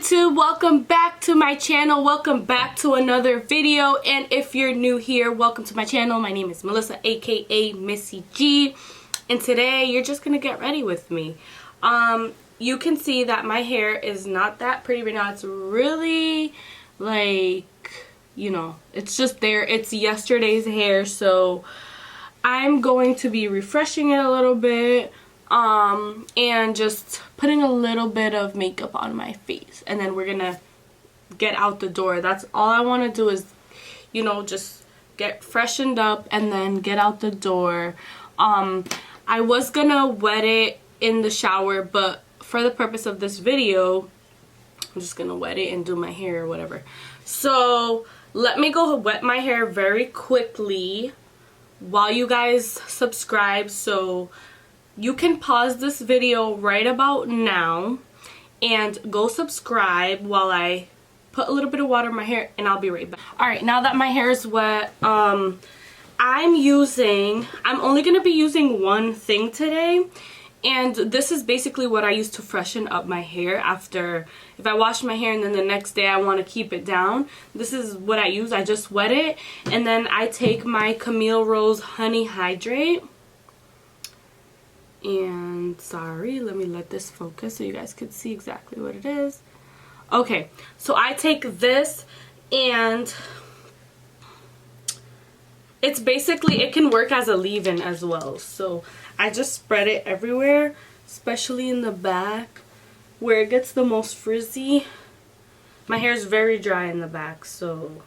YouTube, welcome back to my channel, welcome back to another video. And if you're new here, welcome to my channel. My name is Melissa, aka MISSYG, and today you're just gonna get ready with me. You can see that my hair is not that pretty right now. It's really like, you know, it's just there. It's yesterday's hair, so I'm going to be refreshing it a little bit and just putting a little bit of makeup on my face, and then we're gonna get out the door. That's all I want to do is, you know, just get freshened up and then get out the door. I was gonna wet it in the shower, but for the purpose of this video I'm just gonna wet it and do my hair or whatever. So let me go wet my hair very quickly while you guys subscribe. So you can pause this video right about now and go subscribe while I put a little bit of water in my hair, and I'll be right back. Alright, now that my hair is wet, I'm only going to be using one thing today, and this is basically what I use to freshen up my hair after, if I wash my hair and then the next day I want to keep it down. This is what I use. I just wet it, and then I take my Camille Rose Honey Hydrate. And sorry, let me let this focus so you guys could see exactly what it is. Okay, so I take this, and it's basically, it can work as a leave-in as well. So I just spread it everywhere, especially in the back where it gets the most frizzy. My hair is very dry in the back, so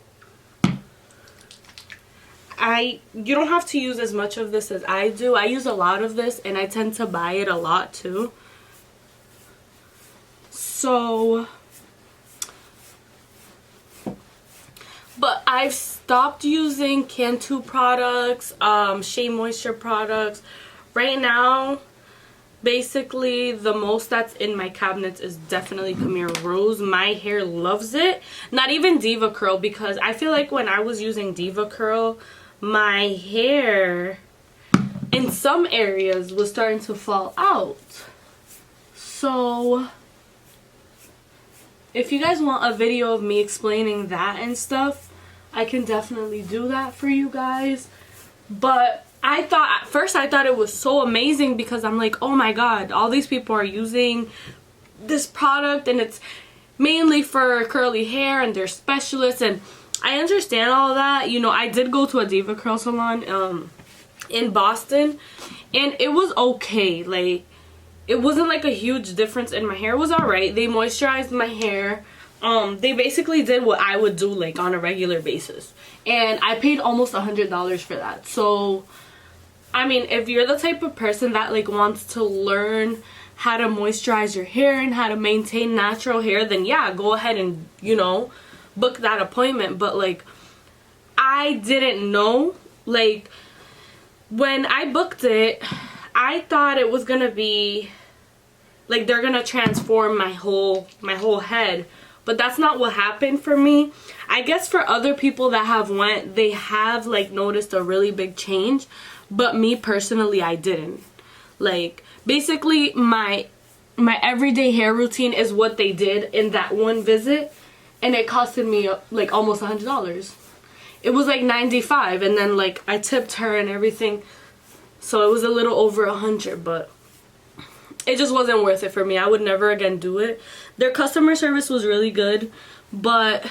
you don't have to use as much of this as I do. I use a lot of this, and I tend to buy it a lot too. So, but I've stopped using Cantu products, Shea Moisture products. Right now, basically the most that's in my cabinets is definitely Camille Rose. My hair loves it. Not even Diva Curl, because I feel like when I was using Diva Curl, my hair in some areas was starting to fall out. So if you guys want a video of me explaining that and stuff, I can definitely do that for you guys. But I thought, at first I thought it was so amazing, because I'm like, oh my god, all these people are using this product and it's mainly for curly hair and they're specialists, and I understand all that. You know, I did go to a Diva Curl salon in Boston, and it was okay. Like, it wasn't like a huge difference in my hair. It was alright. They moisturized my hair. They basically did what I would do like on a regular basis, and I paid almost $100 for that. So I mean, if you're the type of person that like wants to learn how to moisturize your hair and how to maintain natural hair, then yeah, go ahead and, you know, book that appointment. But like, I didn't know, like, when I booked it, I thought it was gonna be like they're gonna transform my whole head, but that's not what happened for me. I guess for other people that have went, they have like noticed a really big change, but me personally, I didn't. Like, basically my everyday hair routine is what they did in that one visit, and it costed me like almost $100. It was like $95, and then like I tipped her and everything, so it was a little over $100, but it just wasn't worth it for me. I would never again do it. Their customer service was really good, but,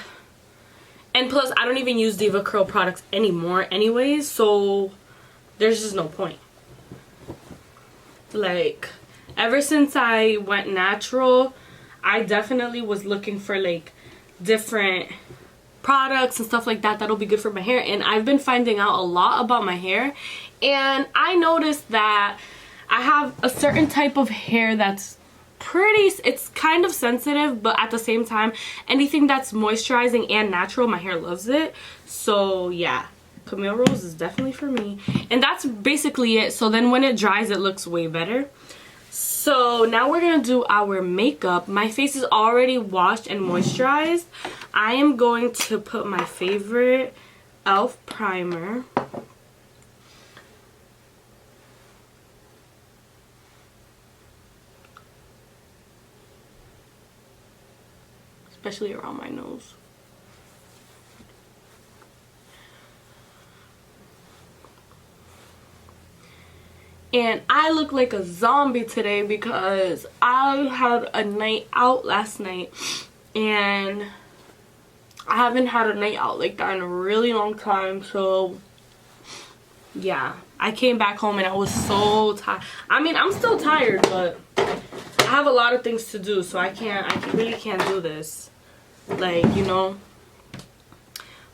and plus I don't even use Diva Curl products anymore anyways, so there's just no point. Like, ever since I went natural, I definitely was looking for like different products and stuff like that that'll be good for my hair, and I've been finding out a lot about my hair, and I noticed that I have a certain type of hair that's it's kind of sensitive, but at the same time, anything that's moisturizing and natural, my hair loves it. So yeah, Camille Rose is definitely for me, and that's basically it. So then when it dries, it looks way better. So now we're gonna do our makeup. My face is already washed and moisturized. I am going to put my favorite e.l.f. primer. especially around my nose. And I look like a zombie today because I had a night out last night, and I haven't had a night out like that in a really long time. So yeah, I came back home and I was so tired. I mean, I'm still tired, but I have a lot of things to do, so I really can't do this. Like, you know,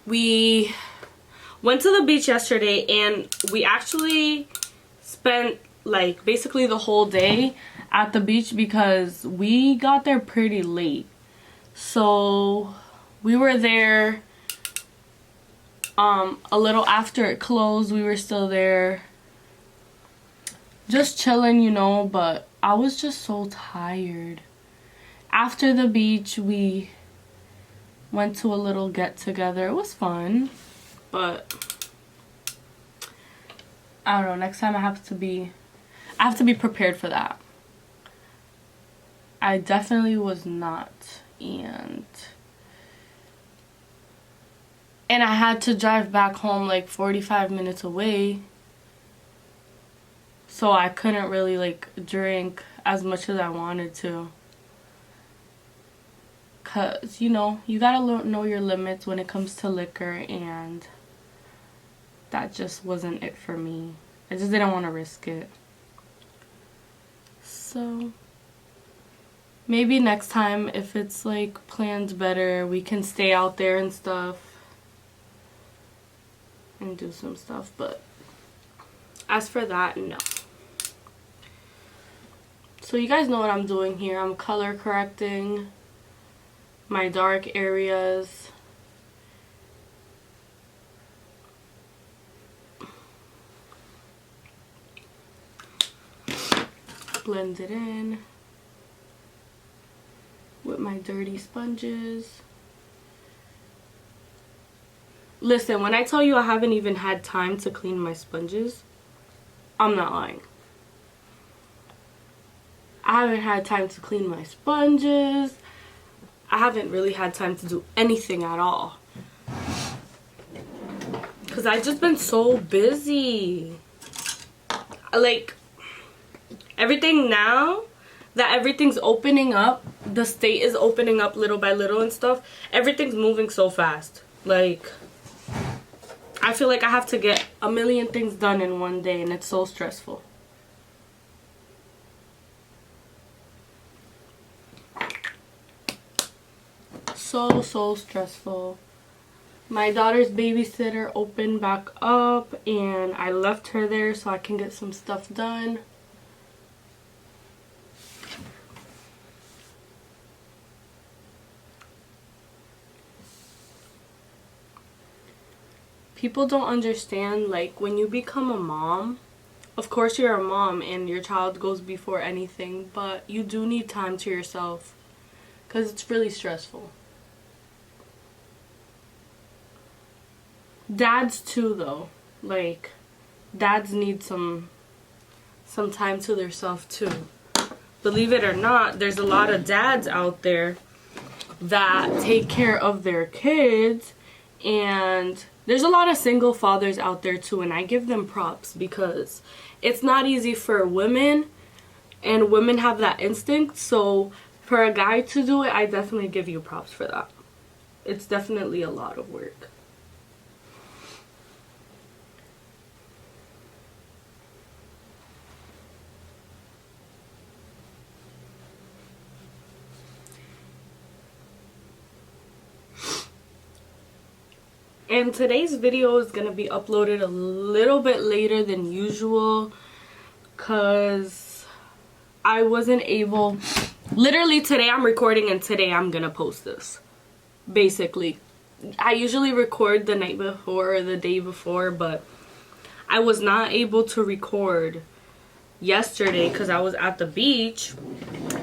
we went to the beach yesterday, and we actually spent like basically the whole day at the beach because we got there pretty late. So we were there a little after it closed. We were still there just chilling, you know, but I was just so tired. After the beach, we went to a little get together. It was fun, but I don't know, next time I have to be prepared for that. I definitely was not, and I had to drive back home like 45 minutes away, so I couldn't really like drink as much as I wanted to, cause you know, you gotta know your limits when it comes to liquor, and that just wasn't it for me. I just didn't want to risk it. So maybe next time, if it's like planned better, we can stay out there and stuff and do some stuff. But as for that, no. So you guys know what I'm doing here. I'm color correcting my dark areas. Blend it in with my dirty sponges. Listen, when I tell you I haven't even had time to clean my sponges, I'm not lying. I haven't had time to clean my sponges. I haven't really had time to do anything at all, because I've just been so busy. Like, everything now that everything's opening up, the state is opening up little by little and stuff, everything's moving so fast. Like, I feel like I have to get a million things done in one day, and it's so stressful. So stressful. My daughter's babysitter opened back up, and I left her there so I can get some stuff done. People don't understand, like, when you become a mom, of course you're a mom and your child goes before anything, but you do need time to yourself because it's really stressful. Dads too, though. Like, dads need some time to themselves too. Believe it or not, there's a lot of dads out there that take care of their kids, and there's a lot of single fathers out there too, and I give them props because it's not easy for women, and women have that instinct. So for a guy to do it, I definitely give you props for that. It's definitely a lot of work. And today's video is going to be uploaded a little bit later than usual because I wasn't able... Literally today I'm recording and today I'm going to post this. Basically. I usually record the night before or the day before, but I was not able to record yesterday because I was at the beach,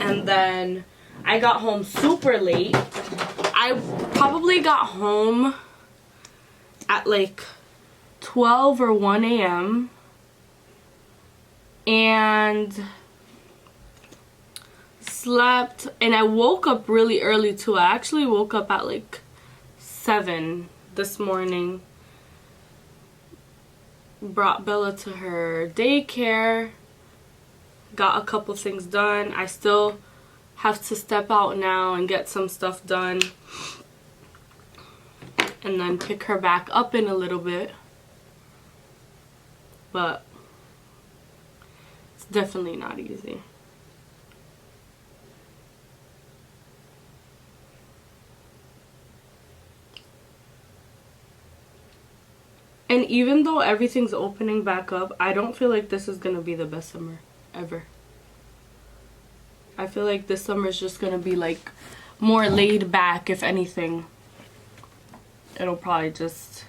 and then I got home super late. I probably got home at like 12 or 1 a.m. slept, and I woke up really early too. I actually woke up at like 7 this morning. Brought Bella to her daycare. Got a couple things done. I still have to step out now and get some stuff done. And then pick her back up in a little bit. But it's definitely not easy. And even though everything's opening back up, I don't feel like this is going to be the best summer ever. I feel like this summer is just going to be like more laid back, if anything. It'll probably just...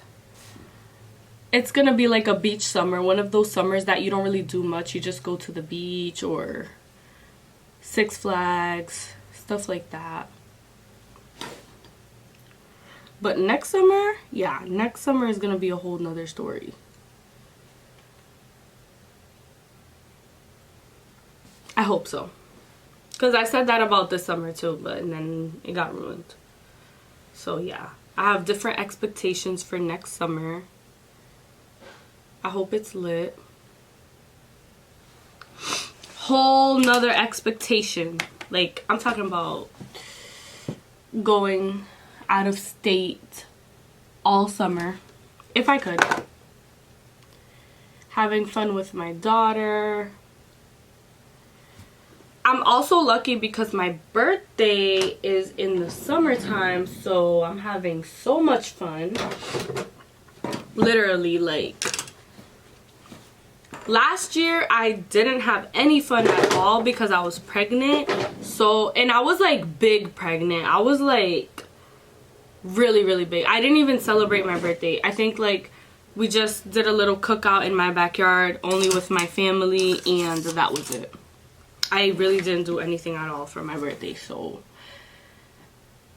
It's going to be like a beach summer. One of those summers that you don't really do much. You just go to the beach or Six Flags, stuff like that. But next summer, yeah, next summer is going to be a whole nother story. I hope so. Because I said that about this summer too, but then it got ruined. So yeah, I have different expectations for next summer. I hope it's lit. Whole nother expectation. Like, I'm talking about going out of state all summer, if I could. Having fun with my daughter. I'm also lucky because my birthday is in the summertime, so I'm having so much fun. Literally, like, last year I didn't have any fun at all because I was pregnant. So, and I was like big pregnant. I was like really big. I didn't even celebrate my birthday. I think like we just did a little cookout in my backyard only with my family, and that was it. I really didn't do anything at all for my birthday. So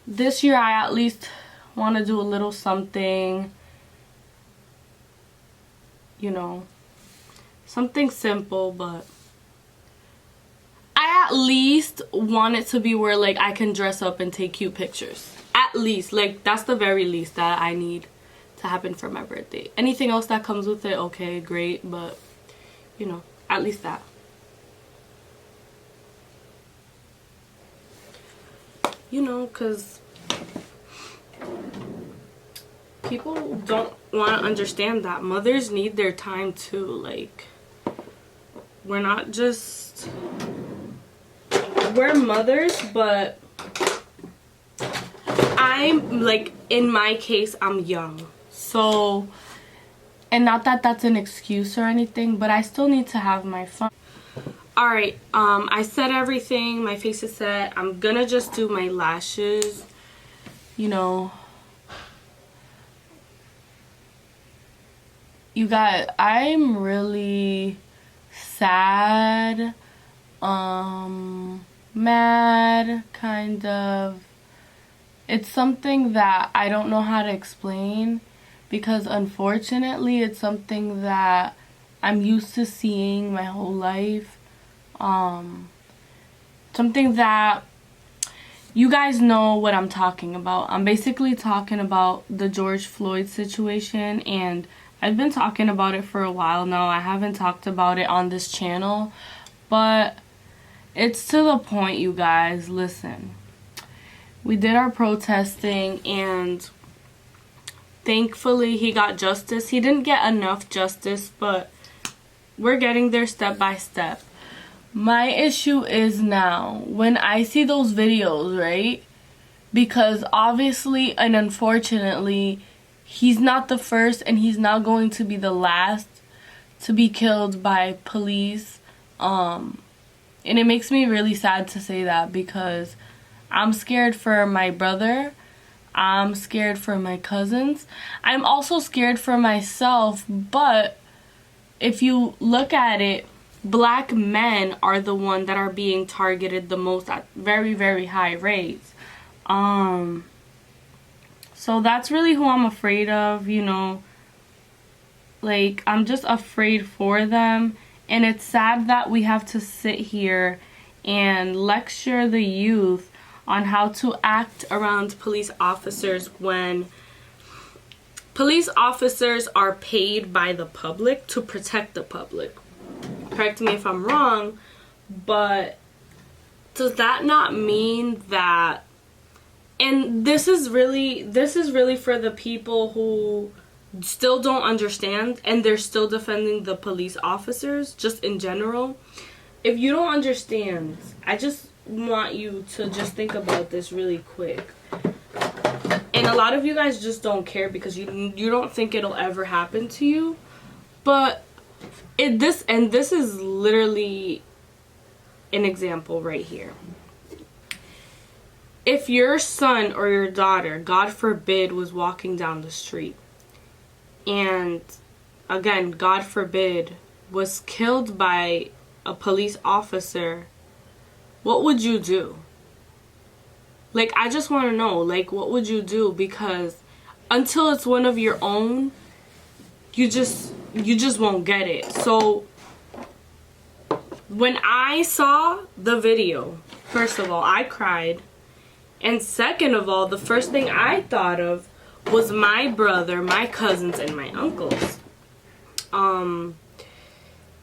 this year I at least want to do a little something, you know, something simple, but I at least want it to be where like I can dress up and take cute pictures. At least, like, that's the very least that I need to happen for my birthday. Anything else that comes with it, okay, great, but you know, at least that. You know, because people don't want to understand that mothers need their time too. Like, we're not just, we're mothers, but I'm like, in my case, I'm young. So, and not that that's an excuse or anything, but I still need to have my fun. Alright, I said everything. My face is set. I'm gonna just do my lashes. You know, you guys, I'm really sad, mad, kind of. It's something that I don't know how to explain, because unfortunately it's something that I'm used to seeing my whole life. Something that you guys know what I'm talking about. I'm basically talking about the George Floyd situation, and I've been talking about it for a while now. I haven't talked about it on this channel, but it's to the point, you guys. Listen, we did our protesting, and thankfully he got justice. He didn't get enough justice, but we're getting there step by step. My issue is now, when I see those videos, right? Because obviously and unfortunately, he's not the first and he's not going to be the last to be killed by police. And it makes me really sad to say that, because I'm scared for my brother. I'm scared for my cousins. I'm also scared for myself, but if you look at it, Black men are the ones that are being targeted the most at very high rates. So that's really who I'm afraid of, you know. Like, I'm just afraid for them. And it's sad that we have to sit here and lecture the youth on how to act around police officers when police officers are paid by the public to protect the public. Correct me if I'm wrong, but does that not mean that, and this is really for the people who still don't understand and they're still defending the police officers just in general. If you don't understand, I just want you to just think about this really quick. And a lot of you guys just don't care because you don't think it'll ever happen to you. But this is literally an example right here. If your son or your daughter, God forbid, was walking down the street and, again, God forbid, was killed by a police officer, what would you do? Like, I just want to know, like, what would you do? Because until it's one of your own, you just won't get it. So when I saw the video, first of all, I cried. And second of all, the first thing I thought of was my brother, my cousins, and my uncles.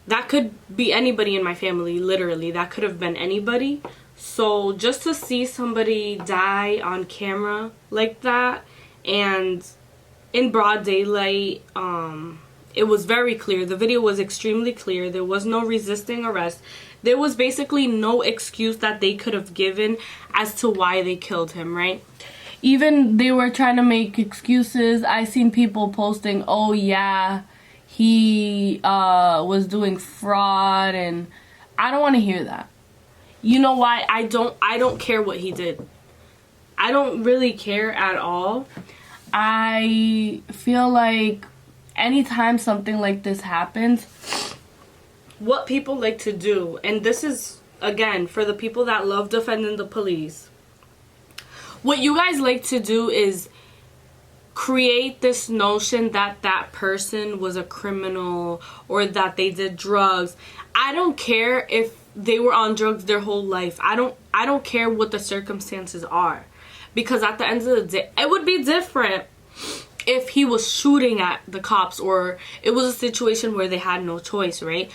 That could be anybody in my family, literally. That could have been anybody. So just to see somebody die on camera like that and in broad daylight, it was very clear. The video was extremely clear. There was no resisting arrest. There was basically no excuse that they could have given as to why they killed him, right? Even they were trying to make excuses. I seen people posting, oh yeah, he was doing fraud, and I don't want to hear that. You know why? I don't care what he did. I don't really care at all. I feel like anytime something like this happens, what people like to do, and this is, again, for the people that love defending the police, what you guys like to do is create this notion that that person was a criminal or that they did drugs. I don't care if they were on drugs their whole life. I don't care what the circumstances are, because at the end of the day, it would be different if he was shooting at the cops or it was a situation where they had no choice, right?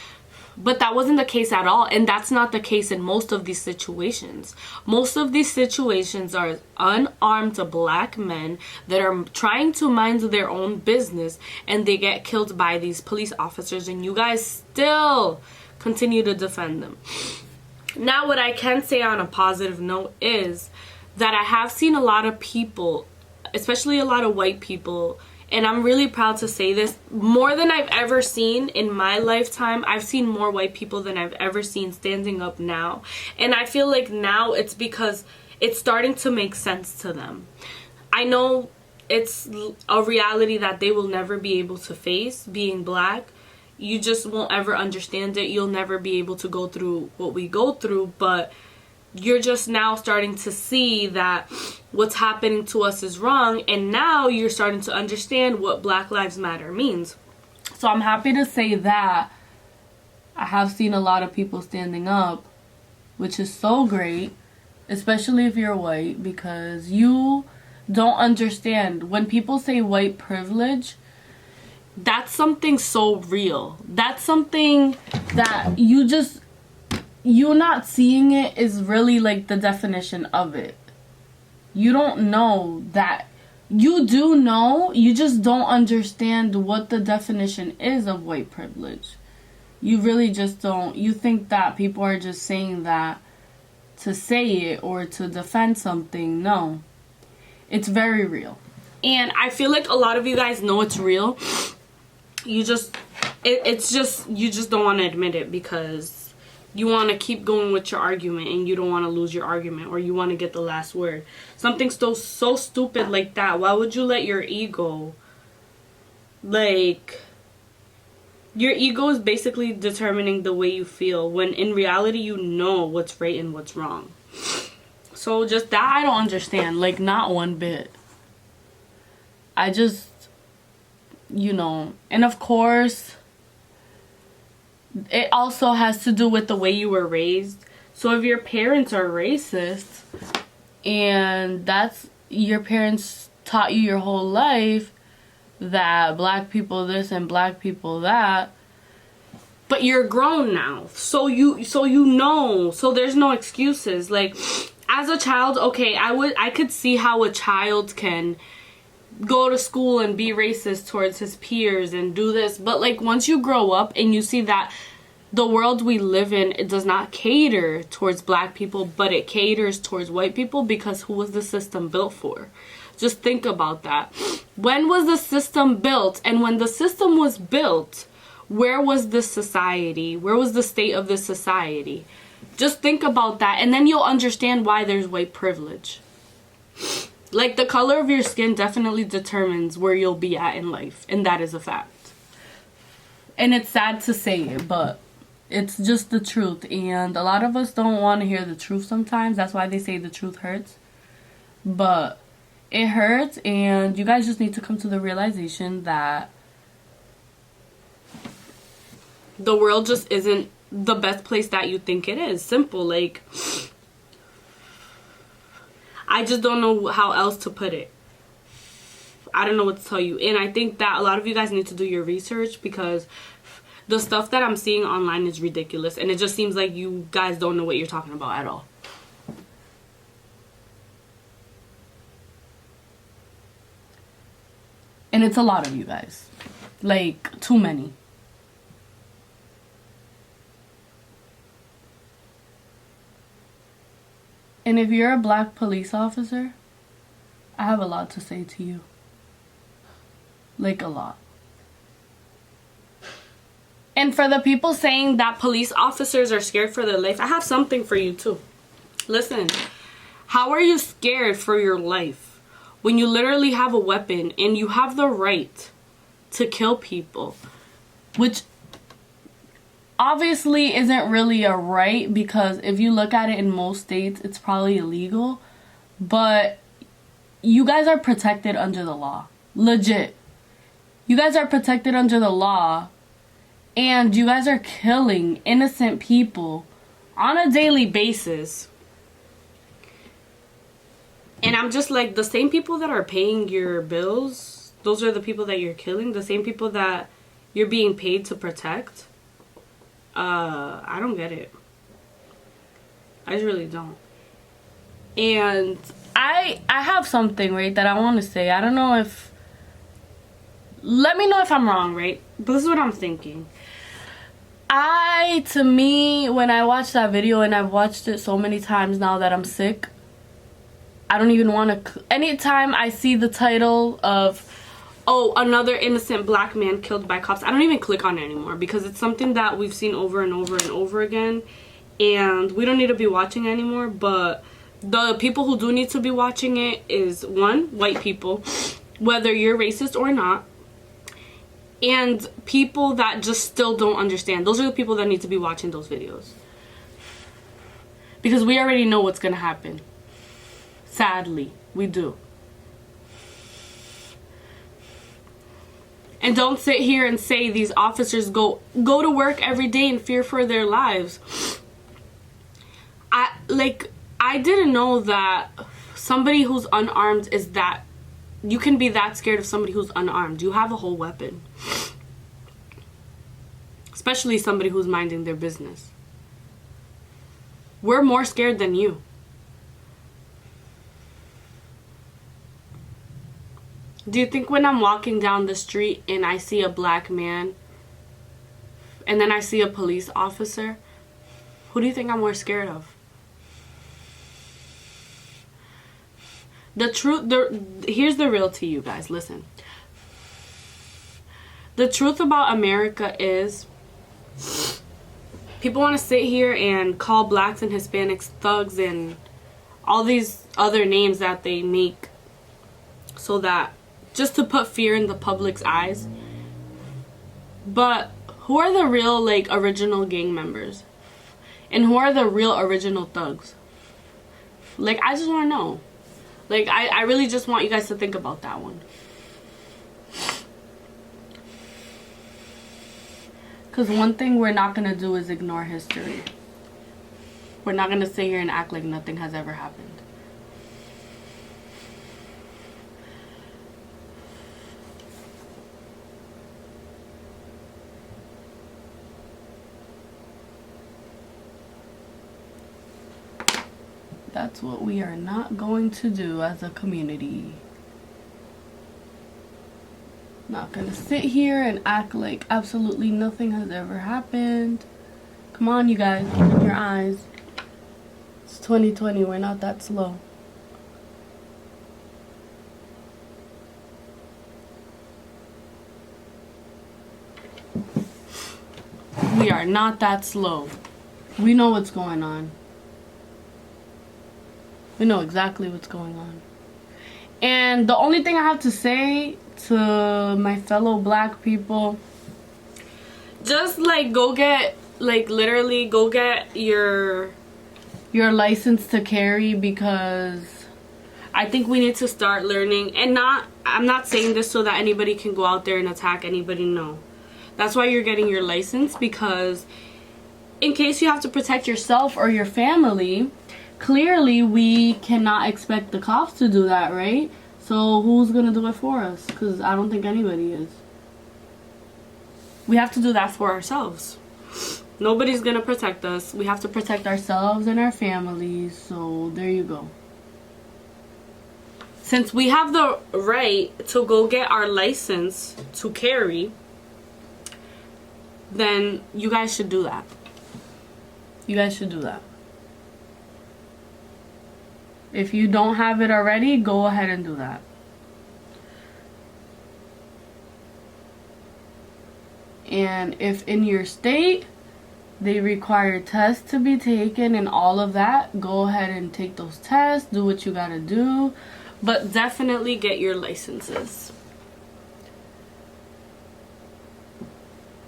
But that wasn't the case at all, and that's not the case in most of these situations. Most of these situations are unarmed black men that are trying to mind their own business, and they get killed by these police officers, and you guys still continue to defend them. Now, what I can say on a positive note is that I have seen a lot of people, especially a lot of white people, and I'm really proud to say this, more than I've ever seen in my lifetime. I've seen more white people than I've ever seen standing up now. And I feel like now it's because it's starting to make sense to them. I know it's a reality that they will never be able to face, being black. You just won't ever understand it. You'll never be able to go through what we go through, but you're just now starting to see that what's happening to us is wrong, and now you're starting to understand what Black Lives Matter means. So I'm happy to say that I have seen a lot of people standing up, which is so great, especially if you're white, because you don't understand. When people say white privilege, that's something so real. That's something that you not seeing it is really like the definition of it. You don't know that. You do know, you just don't understand what the definition is of white privilege. You really just don't. You think that people are just saying that to say it or to defend something. No. It's very real. And I feel like a lot of you guys know it's real. You just, you just don't want to admit it because you want to keep going with your argument and you don't want to lose your argument, or you want to get the last word. Something so stupid like that. Why would you let your ego, like, your ego is basically determining the way you feel when in reality you know what's right and what's wrong. So just that I don't understand, like, not one bit. I just, you know, and of course it also has to do with the way you were raised. So if your parents are racist and that's your parents taught you your whole life that black people this and black people that, but you're grown now, so you know, so there's no excuses. Like, as a child, okay, I could see how a child can go to school and be racist towards his peers and do this, but like once you grow up and you see that the world we live in, it does not cater towards black people, but it caters towards white people, because who was the system built for? Just think about that. When was the system built? And when the system was built, where was this society? Where was the state of this society? Just think about that, and then you'll understand why there's white privilege. Like, the color of your skin definitely determines where you'll be at in life, and that is a fact. And it's sad to say it, but it's just the truth, and a lot of us don't want to hear the truth sometimes. That's why they say the truth hurts. But it hurts, and you guys just need to come to the realization that the world just isn't the best place that you think it is. Simple. Like, I just don't know how else to put it. I don't know what to tell you. And I think that a lot of you guys need to do your research, because the stuff that I'm seeing online is ridiculous, and it just seems like you guys don't know what you're talking about at all. And it's a lot of you guys. Like, too many. And if you're a black police officer, I have a lot to say to you. Like, a lot. And for the people saying that police officers are scared for their life, I have something for you too. Listen, how are you scared for your life when you literally have a weapon and you have the right to kill people? Which obviously isn't really a right, because if you look at it in most states, it's probably illegal. But you guys are protected under the law. Legit. You guys are protected under the law. And you guys are killing innocent people on a daily basis. And I'm just like, the same people that are paying your bills, those are the people that you're killing. The same people that you're being paid to protect. I don't get it. I just really don't. And I have something, right, that I want to say. I don't know if... Let me know if I'm wrong, right? But this is what I'm thinking. To me, when I watched that video, and I've watched it so many times now that I'm sick, I don't even want to... Anytime I see the title of, oh, another innocent black man killed by cops, I don't even click on it anymore, because it's something that we've seen over and over and over again, and we don't need to be watching anymore. But the people who do need to be watching it is, one, white people, whether you're racist or not, and people that just still don't understand. Those are the people that need to be watching those videos, because we already know what's gonna happen. Sadly, we do. And don't sit here and say these officers go to work every day in fear for their lives. I didn't know that somebody who's unarmed is that... You can be that scared of somebody who's unarmed. You have a whole weapon. Especially somebody who's minding their business. We're more scared than you. Do you think when I'm walking down the street and I see a black man and then I see a police officer, who do you think I'm more scared of? The truth, here's the real to you guys, listen. The truth about America is, people want to sit here and call blacks and Hispanics thugs and all these other names that they make, so that, just to put fear in the public's eyes. But who are the real, like, original gang members? And who are the real original thugs? Like, I just want to know. Like, I really just want you guys to think about that one. Because one thing we're not going to do is ignore history. We're not gonna sit here and act like nothing has ever happened. That's what we are not going to do as a community. Not gonna sit here and act like absolutely nothing has ever happened. Come on, you guys, open your eyes. It's 2020, we're not that slow. We are not that slow. We know what's going on. We know exactly what's going on. And the only thing I have to say to my fellow black people, just like go get, like literally go get your license to carry, because I think we need to start learning. And I'm not saying this so that anybody can go out there and attack anybody, no. That's why you're getting your license, because in case you have to protect yourself or your family, clearly we cannot expect the cops to do that, right? So who's gonna do it for us? Because I don't think anybody is. We have to do that for ourselves. Nobody's gonna protect us. We have to protect ourselves and our families. So there you go. Since we have the right to go get our license to carry, then you guys should do that. You guys should do that. If you don't have it already, go ahead and do that. And if in your state they require tests to be taken and all of that, go ahead and take those tests, do what you gotta do, but definitely get your licenses.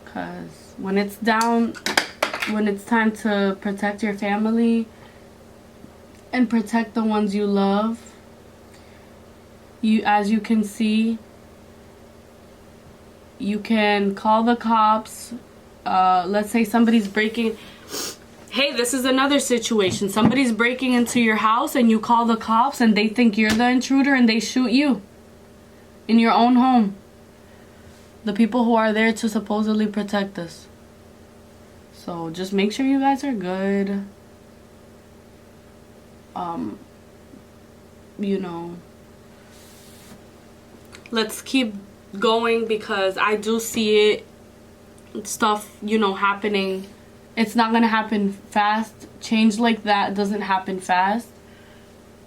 Because when it's time to protect your family and protect the ones you love, as you can see, you can call the cops. Let's say somebody's breaking. Hey, this is another situation. Somebody's breaking into your house and you call the cops and they think you're the intruder and they shoot you in your own home. The people who are there to supposedly protect us. So just make sure you guys are good. You know, let's keep going, because I do see it, stuff, you know, happening. It's not gonna happen fast. Change like that doesn't happen fast.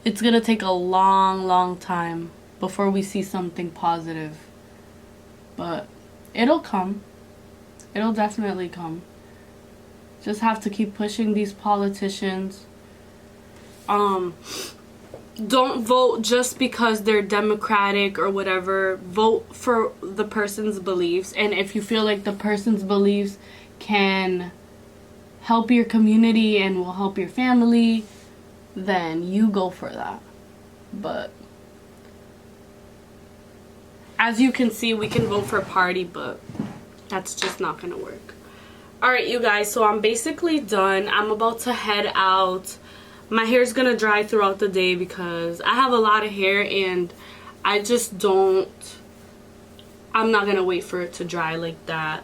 It's gonna take a long time before we see something positive, but it'll come. It'll definitely come. Just have to keep pushing these politicians. Don't vote just because they're Democratic or whatever. Vote for the person's beliefs, and if you feel like the person's beliefs can help your community and will help your family, then you go for that. But as you can see, we can vote for a party, but that's just not gonna work. Alright, you guys, so I'm basically done. I'm about to head out. My hair's gonna dry throughout the day because I have a lot of hair and I just don't, I'm not gonna wait for it to dry like that.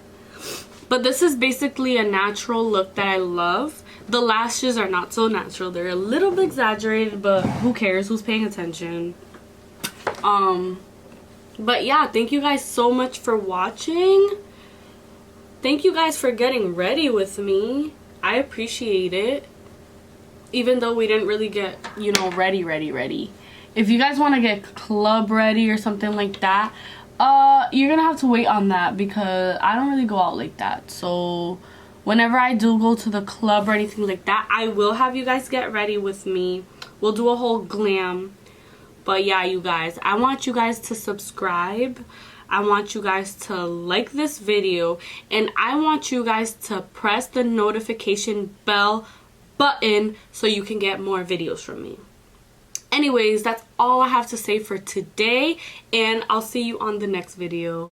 But this is basically a natural look that I love. The lashes are not so natural. They're a little bit exaggerated, but who cares? Who's paying attention? But yeah, thank you guys so much for watching. Thank you guys for getting ready with me. I appreciate it. Even though we didn't really get, you know, ready. If you guys want to get club ready or something like that, you're gonna have to wait on that, because I don't really go out like that. So whenever I do go to the club or anything like that, I will have you guys get ready with me. We'll do a whole glam. But yeah, you guys, I want you guys to subscribe. I want you guys to like this video, and I want you guys to press the notification bell button so you can get more videos from me. Anyways, that's all I have to say for today, and I'll see you on the next video.